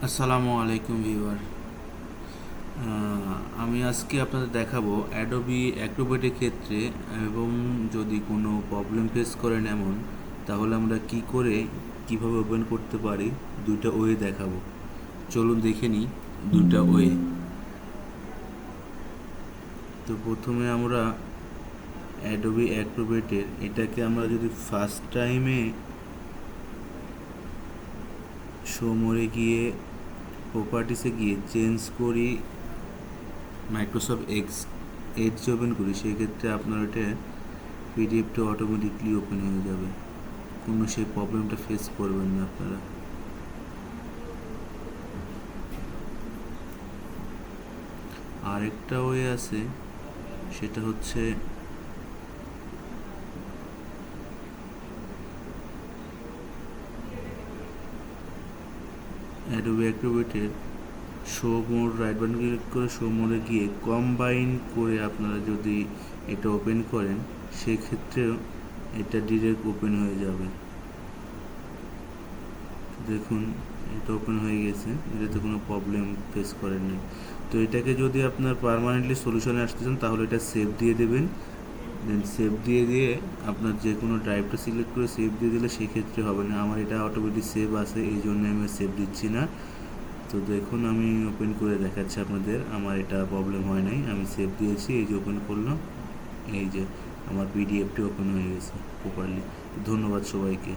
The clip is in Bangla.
আসসালামু আলাইকুম ভিউয়ার। আমি আজকে আপনাদের দেখাবো অ্যাডোবি অ্যাক্রোবেটের ক্ষেত্রে এবং যদি কোনো প্রবলেম ফেস করেন এমন, তাহলে আমরা কি করে কিভাবে ওপেন করতে পারি দুইটা ওয়ে দেখাবো। চলুন দেখে নিই দুইটা ওয়ে। তো প্রথমে আমরা অ্যাডোবি অ্যাক্রোবেটের এটাকে আমরা যদি ফার্স্ট টাইমে শো মোরে গিয়ে প্রপার্টিসে গিয়ে চেঞ্জ করি, মাইক্রোসফট এডজ ওপেন করি, সেক্ষেত্রে আপনার ওটা পিডিএফটা অটোমেটিকলি ওপেন হয়ে যাবে, কোনো সেই প্রবলেমটা ফেস করবেন না আপনারা। আরেকটা ওয়ে আছে, সেটা হচ্ছে অ্যাডোবি অ্যাক্রোবেটের show mode, right button click করে শো মোডে গিয়ে কম্বাইন করে আপনারা যদি এটা ওপেন করেন, সেক্ষেত্রেও এটা ডিরেক্ট ওপেন হয়ে যাবে। দেখুন, এটা ওপেন হয়ে গেছে, এটাতে কোনো প্রবলেম ফেস করেননি। তো এটাকে যদি আপনার পার্মানেন্টলি সলিউশনে আসতে চান, তাহলে এটা সেভ দিয়ে দেবেন। দেন সেভ দিয়ে আপনার যে কোনো ড্রাইভটা সিলেক্ট করে সেভ দিয়ে দিলে সেক্ষেত্রে হবে না। আমার এটা অটোমেটিক সেভ আছে, এই জন্য আমি সেভ দিচ্ছি না। তো দেখুন, আমি ওপেন করে দেখাচ্ছি আপনাদের, আমার এটা প্রবলেম হয় নাই, আমি সেভ দিয়েছি। এই যে ওপেন করলাম, এই যে আমার পিডিএফটি ওপেন হয়ে গেছে প্রপারলি। ধন্যবাদ সবাইকে।